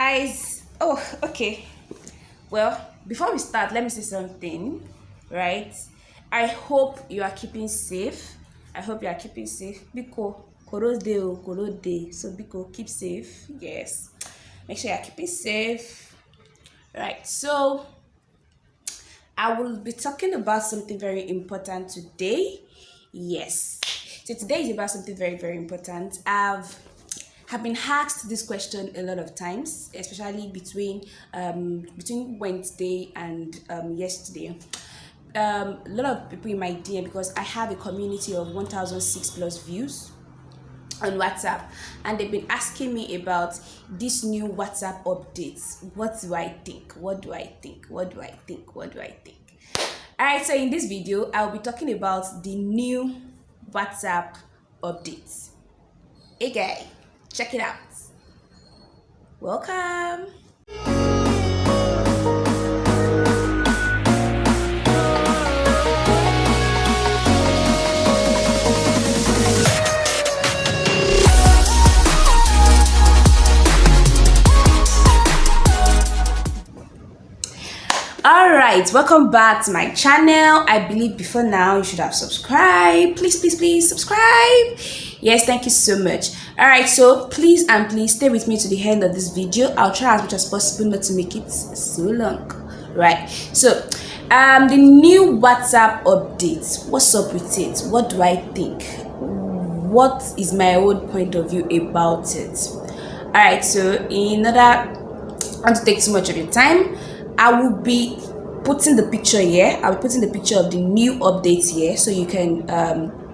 guys. Oh, okay. Well, before we start, let me say something, right? I hope you are keeping safe. I hope you are keeping safe. Biko, koro de o, koro de. So Biko, keep safe. Yes. Make sure you are keeping safe. Right. So I will be talking about something very important today. Yes. So today is about something very, very important. Have been asked this question a lot of times, especially between Wednesday and yesterday. A lot of people in my DM, because I have a community of 1,006 plus views on WhatsApp, and they've been asking me about this new WhatsApp updates. What do I think? What do I think? What do I think? What do I think? All right, so in this video, I'll be talking about the new WhatsApp updates. Hey guy, check it out. Welcome. Alright, welcome back to my channel. I believe before now you should have subscribed. Please subscribe. Yes, thank you so much. Alright, so please stay with me to the end of this video. I'll try as much as possible not to make it so long. Right, so the new WhatsApp update. What's up with it? What do I think? What is my own point of view about it? Alright, so in order not to take too much of your time, I will be putting the picture here. I'll be putting the picture of the new updates here, so you can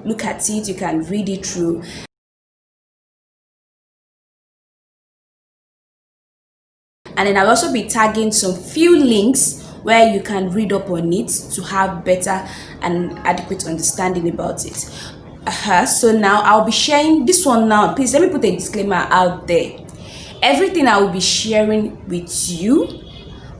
look at it, you can read it through. And then I'll also be tagging some few links where you can read up on it to have better and adequate understanding about it. So now I'll be sharing this one now. Please let me put a disclaimer out there. Everything I will be sharing with you,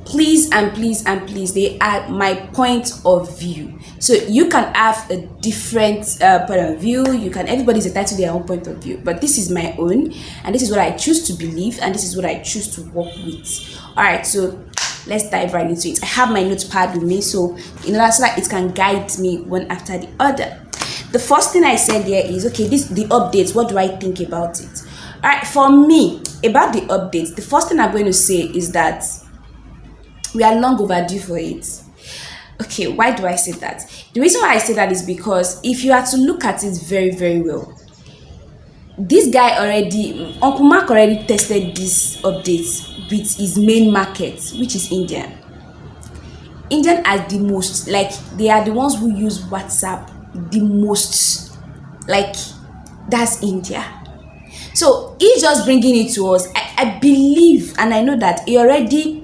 please, they are my point of view. So you can have a different point of view. Everybody's entitled to their own point of view, but this is my own, and this is what I choose to believe, and this is what I choose to work with. All right, so let's dive right into it. I have my notepad with me, so in order so that it can guide me one after the other. The first thing I said here is, okay, the updates. What do I think about it? All right, for me, about the updates, the first thing I'm going to say is that we are long overdue for it. Okay, why do I say that? The reason why I say that is because if you are to look at it very, very well, this guy Uncle Mark already tested this update with his main market, which is India. Indian are the most, like, they are the ones who use WhatsApp the most. Like, that's India. So he's just bringing it to us. I believe, and I know that he already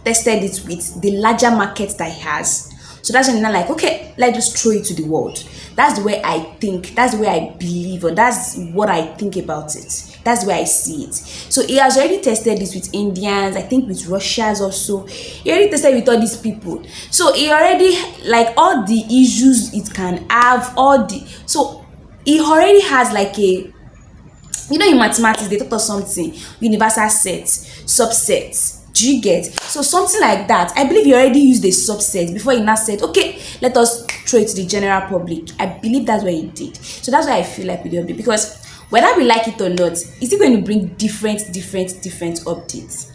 tested it with the larger market that he has. So that's when you're like, okay, let's just throw it to the world. That's the way I think, that's the way I believe, or that's what I think about it. That's the way I see it. So he has already tested this with Indians, I think with Russians also. He already tested with all these people. So he already, like, all the issues it can have, so he already has like a, in mathematics, they taught us something, universal sets, subsets. Do you get? So something like that. I believe he already used a subset before he now said, okay, let us throw it to the general public. I believe that's what he did. So that's why I feel like with the update, because whether we like it or not, it's still going to bring different updates.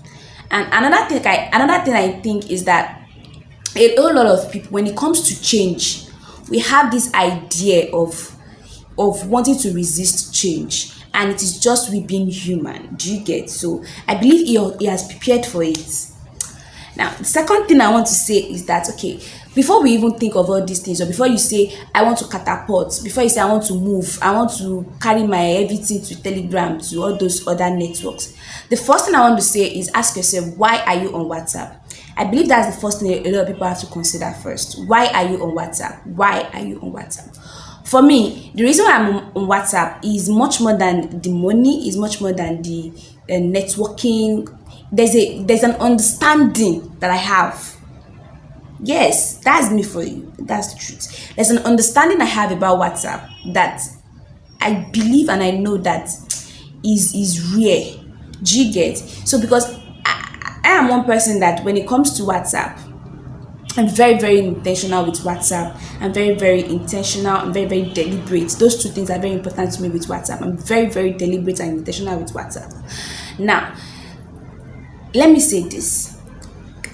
And another thing I think is that a whole lot of people, when it comes to change, we have this idea of wanting to resist change. And it is just we being human. Do you get? So I believe he has prepared for it. Now, the second thing I want to say is that, okay, before we even think of all these things, or before you say, I want to catapult, before you say, I want to move, I want to carry my everything to Telegram, to all those other networks, the first thing I want to say is ask yourself, why are you on WhatsApp? I believe that's the first thing a lot of people have to consider first. Why are you on WhatsApp? Why are you on WhatsApp? For me, the reason why I'm on WhatsApp is much more than the money, is much more than the networking. There's an understanding that I have. Yes, that's me for you. That's the truth. There's an understanding I have about WhatsApp that I believe and I know that is rare. Do you get? So because I am one person that when it comes to WhatsApp, I'm very, very intentional with WhatsApp. I'm very, very intentional. I'm very, very deliberate. Those two things are very important to me with WhatsApp. I'm very, very deliberate and intentional with WhatsApp. Now, let me say this.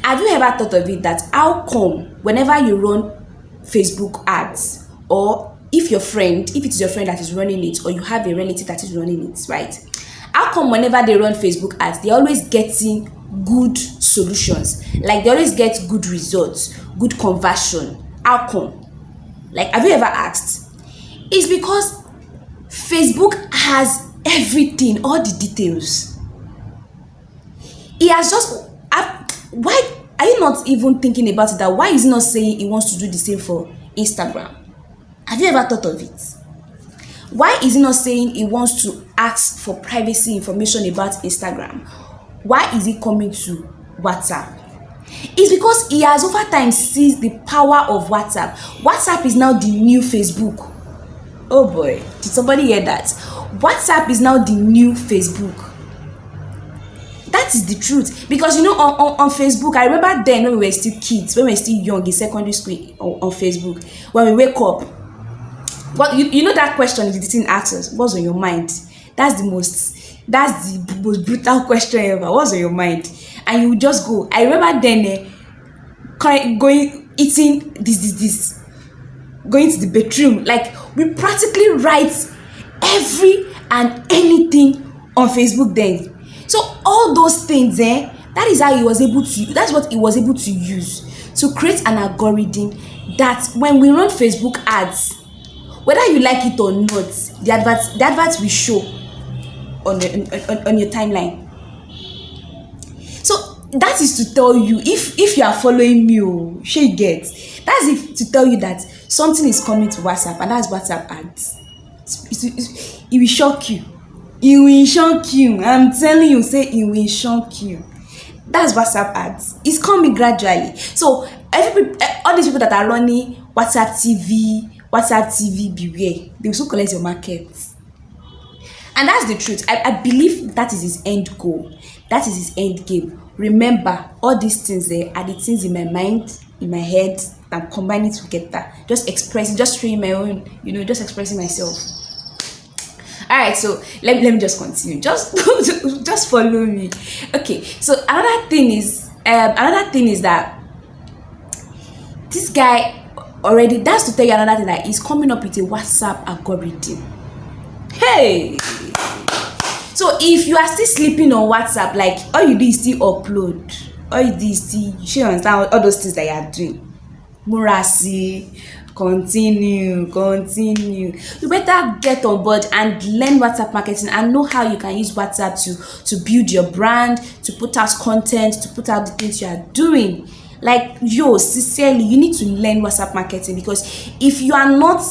Have you ever thought of it that how come whenever you run Facebook ads, or if it is your friend that is running it, or you have a relative that is running it, right? How come whenever they run Facebook ads, they're always getting good solutions? Like they always get good results, good conversion. How come? Like, have you ever asked? It's because Facebook has everything, all the details. He has just why are you not even thinking about it? That why is he not saying he wants to do the same for Instagram? Have you ever thought of it? Why is he not saying he wants to ask for privacy information about Instagram? Why is he coming to WhatsApp? It's because he has over time seized the power of WhatsApp. WhatsApp is now the new Facebook. Oh boy, did somebody hear that? WhatsApp is now the new Facebook. That is the truth. Because on Facebook, I remember then when we were still kids, when we were still young in secondary school, on Facebook, when we wake up, what you know that question the didn't ask us, what's on your mind? That's the most brutal question ever. What's on your mind? And you just go. I remember then going eating this, going to the bedroom. Like we practically write every and anything on Facebook then. So all those things that is how he was able to. That's what he was able to use to create an algorithm that when we run Facebook ads, whether you like it or not, the adverts will show on your timeline. So that is to tell you, if you are following me, she gets. That's if to tell you that something is coming to WhatsApp, and that's WhatsApp ads. It will shock you. It will shock you. I'm telling you, say it will shock you. That's WhatsApp ads. It's coming gradually. So all these people that are running WhatsApp TV, beware. They will soon collect your market. And that's the truth. I believe that is his end goal. That is his end game. Remember, all these things are the things in my mind, in my head. I'm combining together. Just expressing, just showing my own, just expressing myself. Alright, so let me just continue. Just follow me. Okay, so another thing is that this guy already, that's to tell you another thing, that he's coming up with a WhatsApp algorithm. Hey! So if you are still sleeping on WhatsApp, like all you do is still upload, all you do is still, you understand all those things that you are doing. Murasi, continue. You better get on board and learn WhatsApp marketing and know how you can use WhatsApp to build your brand, to put out content, to put out the things you are doing. Like, sincerely, you need to learn WhatsApp marketing, because if you are not,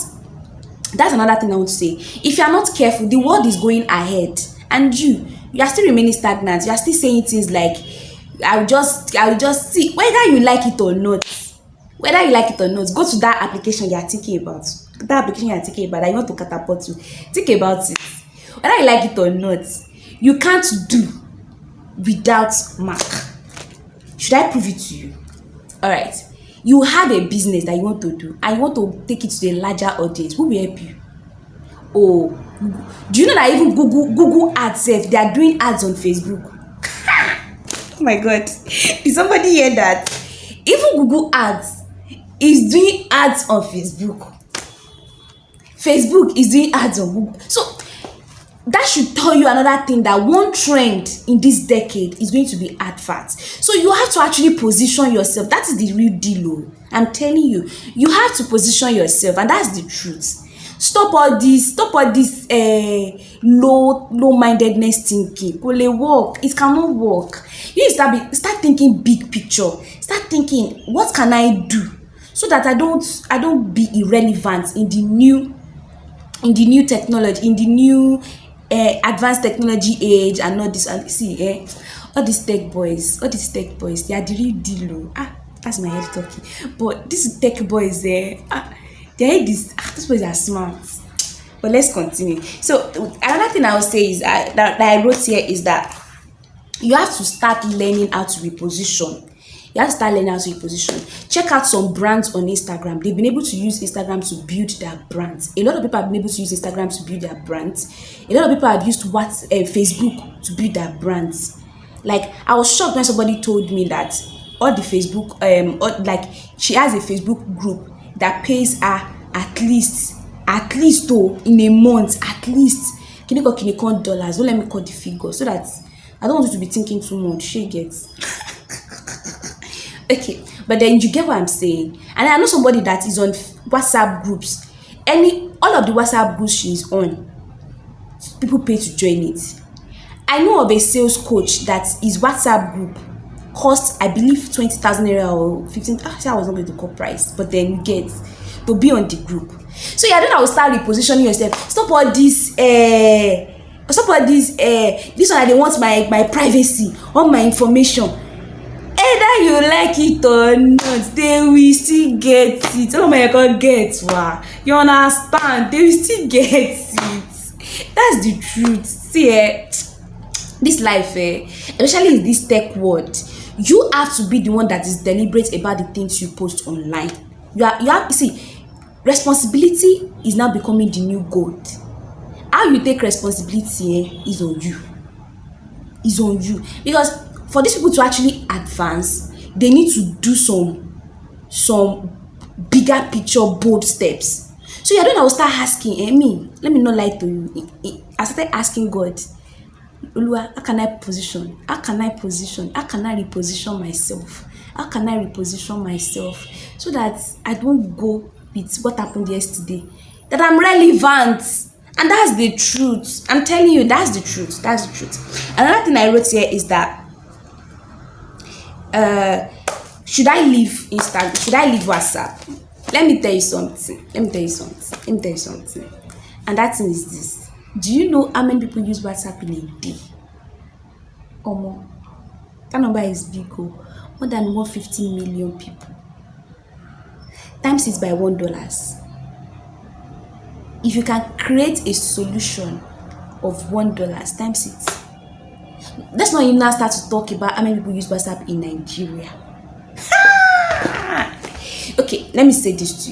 that's another thing I want to say. If you are not careful, the world is going ahead, and you are still remaining stagnant. You are still saying things like, I'll just see, whether you like it or not. Whether you like it or not, go to that application you are thinking about. That application you are thinking about that you want to catapult to. Think about it. Whether you like it or not, you can't do without Mark. Should I prove it to you? Alright. You have a business that you want to do, and you want to take it to a larger audience. Who will help you? Oh, do you know that even Google ads, they are doing ads on Facebook? Oh my God. Did somebody hear that? Even Google ads is doing ads on Facebook. Facebook is doing ads on Google. So that should tell you another thing, that one trend in this decade is going to be adverts. So you have to actually position yourself. That is the real deal. I'm telling you, you have to position yourself, and that's the truth. Stop all this low-mindedness thinking. Will it work? It cannot work. You need to start thinking big picture. Start thinking, what can I do so that I don't be irrelevant in the new technology, in the new advanced technology age, and all this. And see, all these tech boys, they are the real deal. That's my head talking. But these tech boys, these boys are smart. But let's continue. So another thing I would say is that I wrote here is that You have to start learning how to reposition. You have to start learning how to reposition. Check out some brands on Instagram. They've been able to use Instagram to build their brands. A lot of people have been able to use Instagram to build their brands. A lot of people have used Facebook to build their brands. Like, I was shocked when somebody told me that all the Facebook, like, she has a Facebook group that pays her at least though in a month, at least kinikon dollars. Don't let me cut the figure so that I don't want you to be thinking too much. She gets. Okay, but then you get what I'm saying. And I know somebody that is on WhatsApp groups. All of the WhatsApp groups she's on, people pay to join it. I know of a sales coach that his WhatsApp group cost, I believe, 20,000 naira or 15. Actually, I was not going to call price, but then you get to be on the group. So yeah, then I will start repositioning yourself. Stop all this. Stop all this. This one, I don't want my privacy, all my information. Either you like it or not, they will still get it. Oh my God, get what? You understand? They will still get it. That's the truth. See, this life, especially in this tech world, you have to be the one that is deliberate about the things you post online. You see, responsibility is now becoming the new gold. How you take responsibility is on you. Is on you. Because for these people to actually advance, they need to do some bigger picture, bold steps. So yeah, then I will start asking, let me not lie to you. I started asking God, Oluwa, how can I position? How can I position? How can I reposition myself? How can I reposition myself so that I don't go with what happened yesterday? That I'm relevant. And that's the truth. I'm telling you, that's the truth. That's the truth. Another thing I wrote here is that should I leave Instagram? Should I leave WhatsApp? Let me tell you something. And that thing is this. Do you know how many people use WhatsApp in a day? More. That number is big. More than 150 million people. Times it by $1. If you can create a solution of $1, times it. Let's not even now start to talk about how many people use WhatsApp in Nigeria. Okay, let me say this to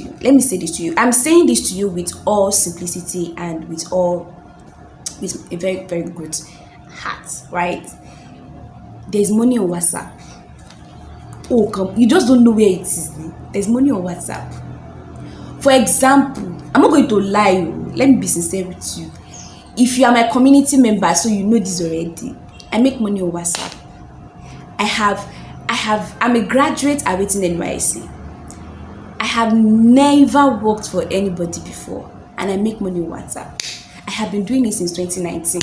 you. I'm saying this to you with all simplicity and with a very, very good heart, right? There's money on WhatsApp. Oh, come, you just don't know where it is. There's money on WhatsApp. For example, I'm not going to lie. Let me be sincere with you. If you are my community member, so you know this already, I make money on WhatsApp. I'm a graduate awaiting NYSC. I have never worked for anybody before, and I make money on WhatsApp. I have been doing it since 2019.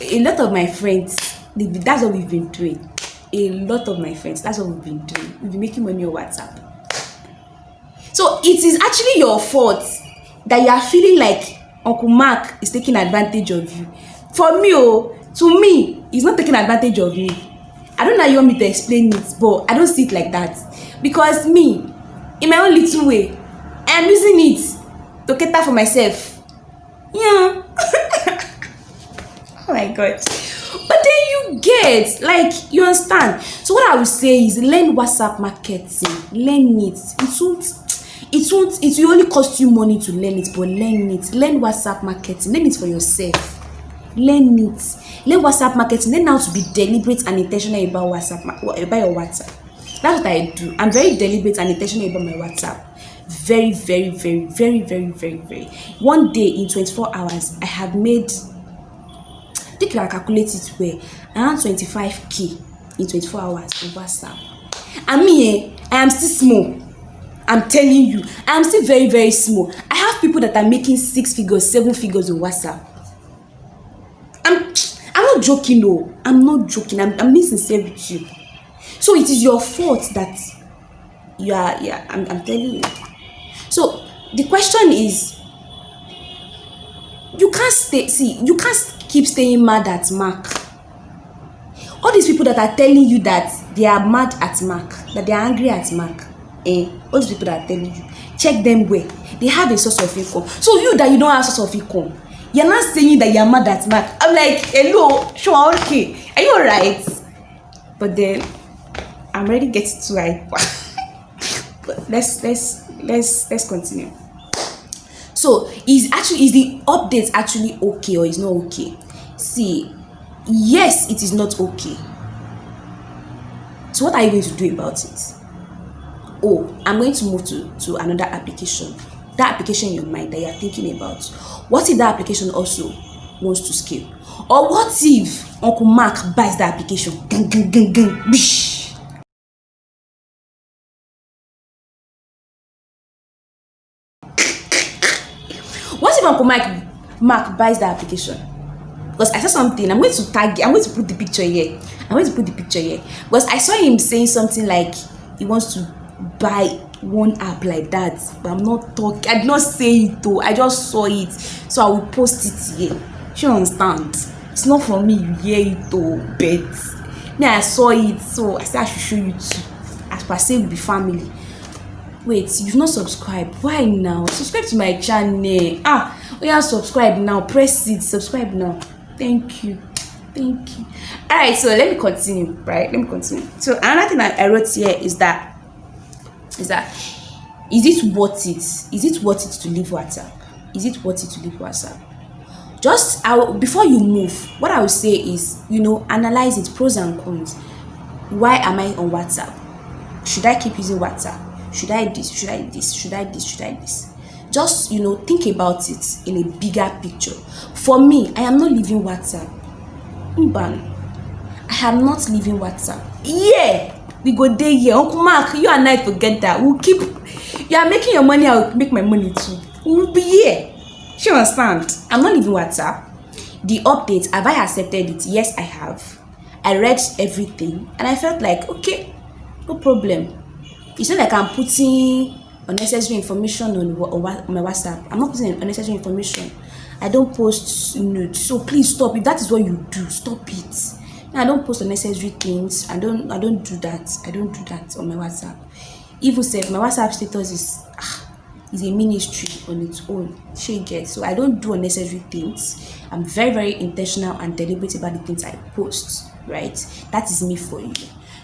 A lot of my friends, that's what we've been doing. A lot of my friends, that's what we've been doing. We've been making money on WhatsApp. So it is actually your fault that you are feeling like Uncle Mark is taking advantage of you. For me, to me, he's not taking advantage of me. I don't know how you want me to explain it, but I don't see it like that. Because me, in my own little way, I am using it to cater for myself. Yeah. Oh my God. But then you get, like, you understand. So what I would say is learn WhatsApp marketing. Learn it. It will only cost you money to learn it, but learn it. Learn WhatsApp marketing. Learn it for yourself. Learn it. Learn WhatsApp marketing. Learn how to be deliberate and intentional about your WhatsApp. That's what I do. I'm very deliberate and intentional about my WhatsApp. Very, very, very, very, very, very, very. One day in 24 hours, I have made, I think I calculate it well, around 25K in 24 hours on WhatsApp. And me, I am still small. I'm telling you, I am still very, very small. I have people that are making 6 figures, 7 figures on WhatsApp. I'm not joking though. I'm not joking. I'm being sincere with you. So it is your fault that I'm telling you. So the question is, you can't keep staying mad at Mark. All these people that are telling you that they are mad at Mark, that they are angry at Mark, all these people that are telling you, check them where they have a source of income. So you that you don't have a source of income, You're not saying that you're mad at Mark. I'm like, hello, sure, okay. Are you alright? But then I'm already getting too hype. But let's continue. So is the update actually okay or is not okay? See, yes, it is not okay. So what are you going to do about it? Oh, I'm going to move to another application. That application in your mind that you're thinking about. What if that application also wants to scale? Or what if Uncle Mark buys the application? Gung, gung, gung, gung, bish. What if Uncle Mark buys the application? Because I saw something, I'm going to put the picture here. Because I saw him saying something like he wants to buy one app like that. But I'm not talking, I did not say it though. I just saw it. So I will post it here. You understand? It's not for me, you hear it though, but me, I saw it, so I said I should show you too. As per se, we'll be family. Wait, you've not subscribed. Why now? Subscribe to my channel. Subscribe now. Press it. Subscribe now. Thank you. Alright, so let me continue. So another thing I wrote here is that is it worth it? Is it worth it to leave WhatsApp? Just before you move, what I would say is, analyze it, pros and cons. Why am I on WhatsApp? Should I keep using WhatsApp? Should I this? Just, think about it in a bigger picture. For me, I am not leaving WhatsApp. I am not leaving WhatsApp. Yeah, we go there here. Uncle Mark, you and I forget that. We'll keep, you are making your money, I'll make my money too. We'll be here. You understand? I'm not leaving WhatsApp. The update, have I accepted it? Yes, I have. I read everything and I felt like, okay, no problem. It's not like I'm putting unnecessary information on my WhatsApp. I'm not putting unnecessary information. I don't post nude. So please stop. If that is what you do, stop it. I don't post unnecessary things. I don't do that. I don't do that on my WhatsApp. Even said my WhatsApp status is a ministry on its own. So I don't do unnecessary things. I'm very, very intentional and deliberate about the things I post. Right? That is me for you.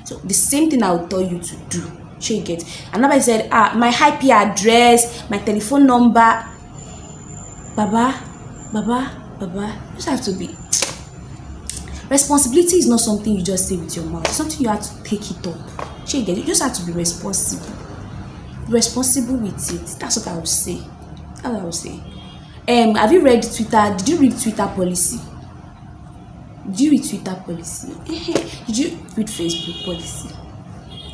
So the same thing I will tell you to do. And nobody said, my IP address, my telephone number. Baba, you just have to be. Responsibility is not something you just say with your mouth. It's something you have to take it up. You just have to be responsible. Responsible with it. That's what I would say. Have you read Twitter? Did you read Twitter policy? Did you read Facebook policy?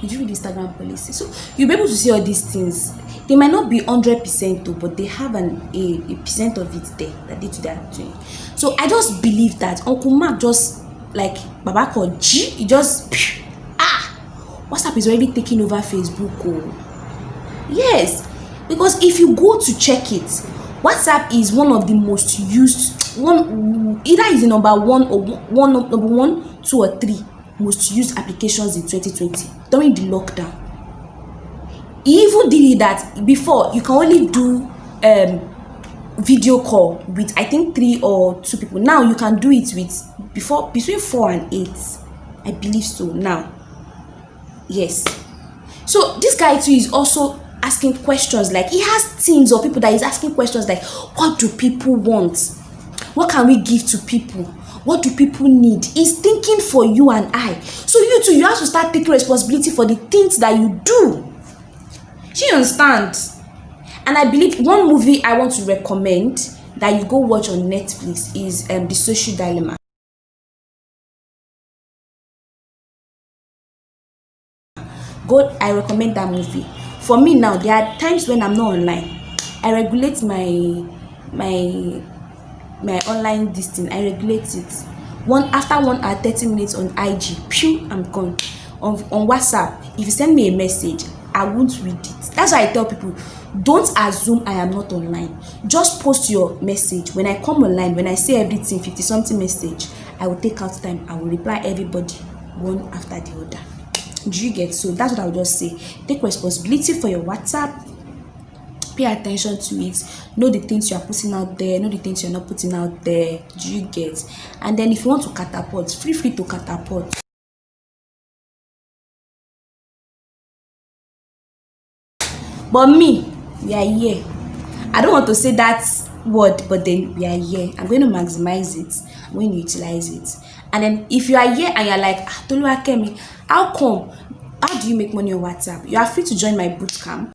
Did you read Instagram policy? So you'll be able to see all these things. They might not be 100% though, but they have a percent of it there that they are doing. So I just believe that Uncle Mark just like Baba called G, he just WhatsApp is already taking over Facebook. Oh. Yes, because if you go to check it, WhatsApp is one of the most used either is the number one, 2 or 3 most used applications in 2020 during the lockdown. He even did it that before you can only do video call with I think 3 or 2 people. Now you can do it with between 4 and 8. I believe so now. Yes. So this guy too is also asking questions, like he has teams of people that he's asking questions like, what do people want? What can we give to people? What do people need? He's thinking for you and I. So you too, you have to start taking responsibility for the things that you do. Do you understand? And I believe one movie I want to recommend that you go watch on Netflix is The Social Dilemma. I recommend that movie. For me now, there are times when I'm not online. I regulate my online distance. I regulate it. After 1 hour 30 minutes on IG, pew, I'm gone. On WhatsApp, if you send me a message, I won't read it. That's why I tell people, don't assume I am not online. Just post your message. When I come online, when I say everything, 50 something message, I will take out time. I will reply everybody one after the other. Do you get? So that's what I would just say. Take responsibility for your WhatsApp. Pay attention to it. Know the things you are putting out there. Know the things you're not putting out there. Do you get? And then if you want to catapult, feel free to catapult. But me, we are here. I don't want to say that word, but then we are here. I'm going to maximize it. I'm going to utilize it. And then if you are here and you're like, Toluwakemi, how come? How do you make money on WhatsApp? You are free to join my bootcamp.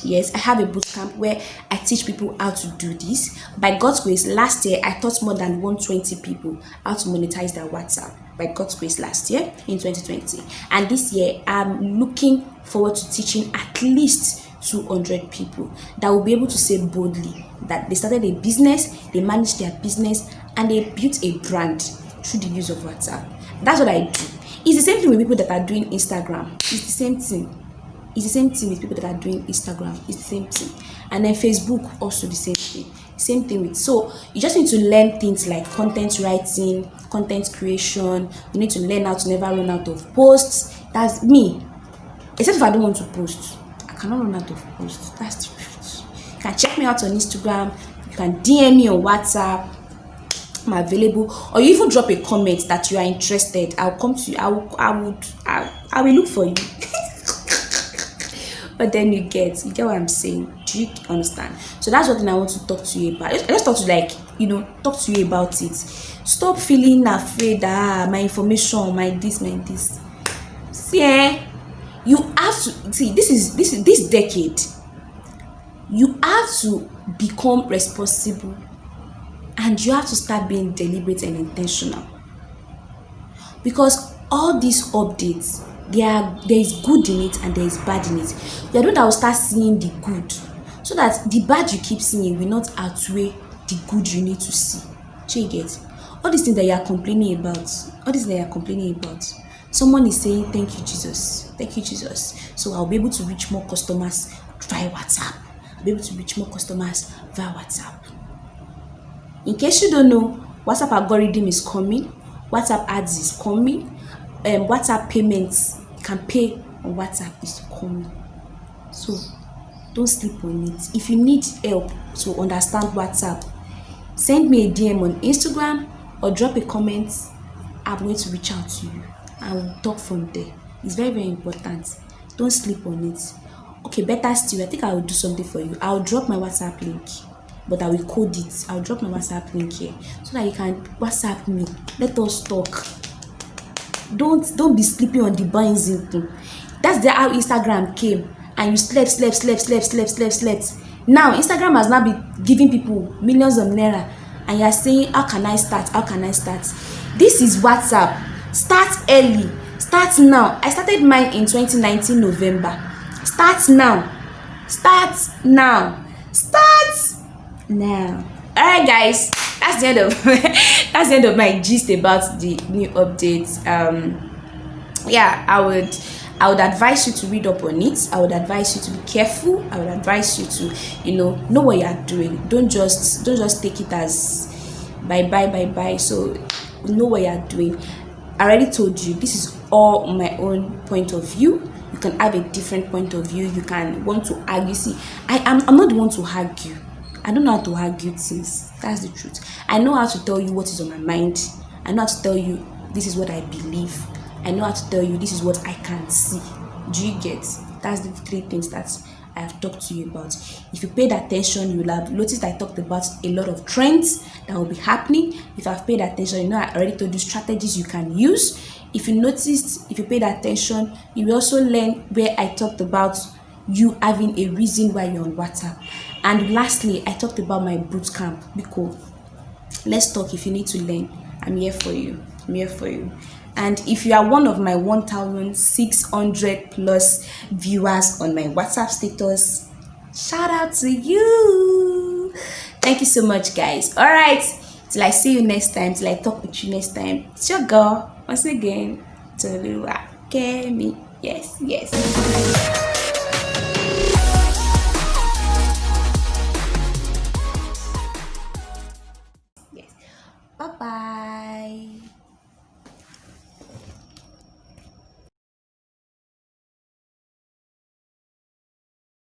Yes, I have a bootcamp where I teach people how to do this. By God's grace, last year I taught more than 120 people how to monetize their WhatsApp. By God's grace, last year in 2020. And this year, I'm looking forward to teaching at least 200 people that will be able to say boldly that they started a business, they managed their business, and they built a brand through the use of WhatsApp. That's what I do. It's the same thing with people that are doing Instagram. It's the same thing. It's the same thing with people that are doing Instagram. It's the same thing. And then Facebook, also the same thing. Same thing with. So you just need to learn things like content writing, content creation. You need to learn how to never run out of posts. That's me. Except if I don't want to post. I cannot run out of posts. That's the truth. You can check me out on Instagram. You can DM me on WhatsApp. I'm available. Or you even drop a comment that you are interested. I'll come to you. I will look for you. But then you get what I'm saying. Do you understand? So that's what I want to talk to you about. Let's talk to talk to you about it. Stop feeling afraid that my information, my this. See, you have to see this decade. You have to become responsible, and you have to start being deliberate and intentional. Because all these updates, there is good in it and there is bad in it. You are the one that will start seeing the good, so that the bad you keep seeing will not outweigh the good you need to see. So you get all these things that you are complaining about. Someone is saying, "Thank you, Jesus. Thank you, Jesus." So I'll be able to reach more customers via WhatsApp. I'll be able to reach more customers via WhatsApp. In case you don't know, WhatsApp algorithm is coming. WhatsApp ads is coming. WhatsApp payments, you can pay on WhatsApp, is coming. So don't sleep on it. If you need help to understand WhatsApp, send me a DM on Instagram or drop a comment. I'm going to reach out to you and we'll talk from there. It's very, very important. Don't sleep on it. Okay, better still, I think I will do something for you. I'll drop my WhatsApp link, but I will code it. I'll drop my WhatsApp link here so that you can WhatsApp me. Let us talk. Don't be sleeping on the buying thing. That's how Instagram came, and you slept. Now Instagram has now been giving people millions of naira, and you are saying, how can I start? This is WhatsApp. Start early. Start now. I started mine in 2019 November. Start now. All right, guys, that's the end of my gist about the new updates. I would advise you to read up on it. I would advise you to be careful. I would advise you to know what you are doing. Don't just take it as bye. So know what you are doing. I already told you this is all my own point of view. You can have a different point of view. You can want to argue. See, I'm not the one to argue. I don't know how to argue things. That's the truth. I know how to tell you what is on my mind. I know how to tell you this is what I believe. I know how to tell you this is what I can see. Do you get? That's the three things that I have talked to you about. If you paid attention, you will have noticed I talked about a lot of trends that will be happening. If I've paid attention, I already told you strategies you can use. If you paid attention, you will also learn where I talked about you having a reason why you're on WhatsApp. And lastly, I talked about my bootcamp. Because let's talk. If you need to learn, I'm here for you. And if you are one of my 1,600 plus viewers on my WhatsApp status, shout out to you. Thank you so much, guys. All right, till I see you next time, till I talk with you next time, it's your girl once again, Iamtoluwakemi. Yes.